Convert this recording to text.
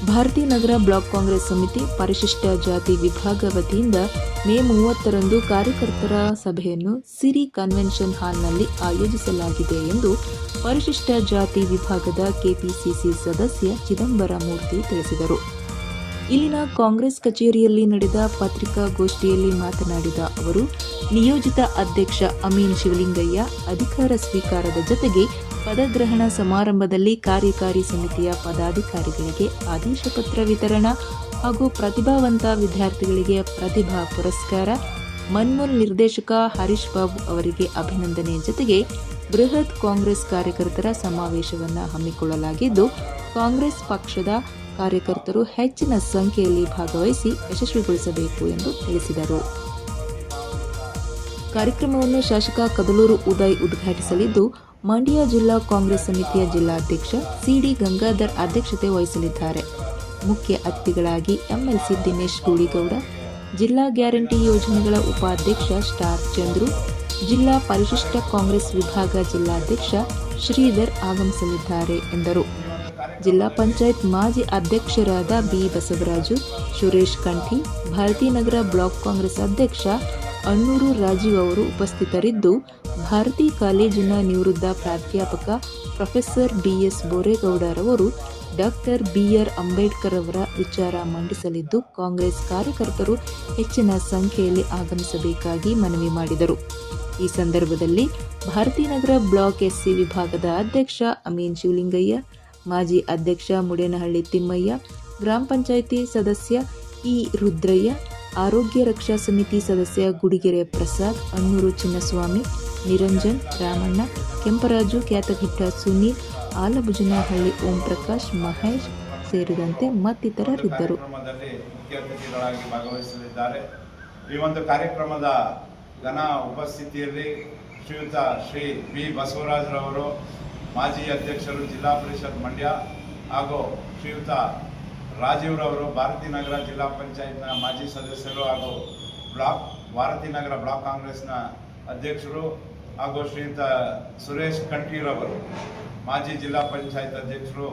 Bharati Nagar block Congress ಸಮಿತಿ ಪರಿಶಿಷ್ಟ ಜಾತಿ ವಿಭಾಗ ವತಿಯಿಂದ ಮೇ 30ರಂದು ಕಾರ್ಯಕರ್ತರ ಸಭೆಯನ್ನು ಸಿರಿ ಕನ್ವೆನ್ಷನ್ ಹಾಲ್ನಲ್ಲಿ ಆಯೋಜಿಸಲಾಗಿದೆ ಎಂದು ಪರಿಶಿಷ್ಟ ಜಾತಿ ವಿಭಾಗದ ಕೆಪಿಸಿಸಿ ಸದಸ್ಯ ಚಿದಂಬರ ಮೂರ್ತಿ ತಿಳಿಸಿದರು. ಇಲ್ಲಿನ ಕಾಂಗ್ರೆಸ್ ಕಚೇರಿಯಲ್ಲಿ ನಡೆದ ಪತ್ರಿಕಾಗೋಷ್ಠಿಯಲ್ಲಿ ಮಾತನಾಡಿದ ಅವರು, ನಿಯೋಜಿತ ಅಧ್ಯಕ್ಷ ಅಮೀನ್ ಶಿವಲಿಂಗಯ್ಯ ಅಧಿಕಾರ ಸ್ವೀಕಾರದ ಜೊತೆಗೆ ಪದಗ್ರಹಣ ಸಮಾರಂಭದಲ್ಲಿ ಕಾರ್ಯಕಾರಿ ಸಮಿತಿಯ ಪದಾಧಿಕಾರಿಗಳಿಗೆ ಆದೇಶ ಪತ್ರ ವಿತರಣಾ ಹಾಗೂ ಪ್ರತಿಭಾವಂತ ವಿದ್ಯಾರ್ಥಿಗಳಿಗೆ ಪ್ರತಿಭಾ ಪುರಸ್ಕಾರ, ಮನ್ಮೂಲ್ ನಿರ್ದೇಶಕ ಹರೀಶ್ ಬಾಬು ಅವರಿಗೆ ಅಭಿನಂದನೆ ಜೊತೆಗೆ ಬೃಹತ್ ಕಾಂಗ್ರೆಸ್ ಕಾರ್ಯಕರ್ತರ ಸಮಾವೇಶವನ್ನು ಹಮ್ಮಿಕೊಳ್ಳಲಾಗಿದ್ದು, ಕಾಂಗ್ರೆಸ್ ಪಕ್ಷದ ಕಾರ್ಯಕರ್ತರು ಹೆಚ್ಚಿನ ಸಂಖ್ಯೆಯಲ್ಲಿ ಭಾಗವಹಿಸಿ ಯಶಸ್ವಿಗೊಳಿಸಬೇಕು ಎಂದು ತಿಳಿಸಿದರು. ಕಾರ್ಯಕ್ರಮವನ್ನು ಶಾಸಕ ಕದಲೂರು ಉದಯ್ ಉದ್ಘಾಟಿಸಲಿದ್ದು, ಮಂಡ್ಯ ಜಿಲ್ಲಾ ಕಾಂಗ್ರೆಸ್ ಸಮಿತಿಯ ಜಿಲ್ಲಾಧ್ಯಕ್ಷ ಸಿಡಿ ಗಂಗಾಧರ್ ಅಧ್ಯಕ್ಷತೆ ವಹಿಸಲಿದ್ದಾರೆ. ಮುಖ್ಯ ಅತಿಥಿಗಳಾಗಿ ಎಂಎಲ್ಸಿ ದಿನೇಶ್ ಗೂಳಿಗೌಡ, ಜಿಲ್ಲಾ ಗ್ಯಾರಂಟಿ ಯೋಜನೆಗಳ ಉಪಾಧ್ಯಕ್ಷ ಸ್ಟಾರ್ ಚಂದ್ರು, ಜಿಲ್ಲಾ ಪರಿಶಿಷ್ಟ ಕಾಂಗ್ರೆಸ್ ವಿಭಾಗ ಜಿಲ್ಲಾಧ್ಯಕ್ಷ ಶ್ರೀಧರ್ ಆಗಮಿಸಲಿದ್ದಾರೆ ಎಂದರು. ಜಿಲ್ಲಾ ಪಂಚಾಯತ್ ಮಾಜಿ ಅಧ್ಯಕ್ಷರಾದ B Basavaraju, Suresh Kanthi, Bharathi Nagar block Congress ಅಧ್ಯಕ್ಷ ಅಣ್ಣೂರು ರಾಜೀವ್ ಅವರು ಉಪಸ್ಥಿತರಿದ್ದು, ಭಾರತೀ ಕಾಲೇಜಿನ ನಿವೃತ್ತ ಪ್ರಾಧ್ಯಾಪಕ ಪ್ರೊಫೆಸರ್ ಬಿಎಸ್ ಬೋರೇಗೌಡರವರು ಡಾಕ್ಟರ್ ಬಿಆರ್ ಅಂಬೇಡ್ಕರ್ ಅವರ ವಿಚಾರ ಮಂಡಿಸಲಿದ್ದು, ಕಾಂಗ್ರೆಸ್ ಕಾರ್ಯಕರ್ತರು ಹೆಚ್ಚಿನ ಸಂಖ್ಯೆಯಲ್ಲಿ ಆಗಮಿಸಬೇಕಾಗಿ ಮನವಿ ಮಾಡಿದರು. ಈ ಸಂದರ್ಭದಲ್ಲಿ ಭಾರತೀ ನಗರ ಬ್ಲಾಕ್ ಎಸ್ಸಿ ವಿಭಾಗದ ಅಧ್ಯಕ್ಷ ಅಮೀನ್ ಶಿವಲಿಂಗಯ್ಯ, ಮಾಜಿ ಅಧ್ಯಕ್ಷ ಮುಡೇನಹಳ್ಳಿ ತಿಮ್ಮಯ್ಯ, ಗ್ರಾಮ ಪಂಚಾಯಿತಿ ಸದಸ್ಯ ಇ ರುದ್ರಯ್ಯ, ಆರೋಗ್ಯ ರಕ್ಷಾ ಸಮಿತಿ ಸದಸ್ಯ ಗುಡಿಗೆರೆ ಪ್ರಸಾದ್, ಅಣ್ಣೂರು ಚಿನ್ನಸ್ವಾಮಿ, ನಿರಂಜನ್, ರಾಮಣ್ಣ, ಕೆಂಪರಾಜು, ಕ್ಯಾತಘಟ್ಟ ಸುನೀಲ್, ಆಲಬುಜನಹಳ್ಳಿ ಓಂ ಪ್ರಕಾಶ್, ಮಹೇಶ್ ಸೇರಿದಂತೆ ಮತ್ತಿತರರಿದ್ದರು. ಈ ಒಂದು ಕಾರ್ಯಕ್ರಮದ ಘನ ಉಪಸ್ಥಿತಿಯಲ್ಲಿ ಶ್ರೀಯುತ ಶ್ರೀ ಬಿ ಬಸವರಾಜರವರು, ಮಾಜಿ ಅಧ್ಯಕ್ಷರು ಜಿಲ್ಲಾ ಪರಿಷತ್ ಮಂಡ್ಯ, ಹಾಗೂ ಶ್ರೀಯುತ ರಾಜೀವ್ರವರು ಭಾರತೀ ನಗರ ಜಿಲ್ಲಾ ಪಂಚಾಯತ್ನ ಮಾಜಿ ಸದಸ್ಯರು ಹಾಗೂ ಭಾರತೀ ನಗರ ಬ್ಲಾಕ್ ಕಾಂಗ್ರೆಸ್ನ ಅಧ್ಯಕ್ಷರು, ಹಾಗೂ ಶ್ರೀಯುತ ಸುರೇಶ್ ಕಂಠಿರವರು ಮಾಜಿ ಜಿಲ್ಲಾ ಪಂಚಾಯತ್ ಅಧ್ಯಕ್ಷರು,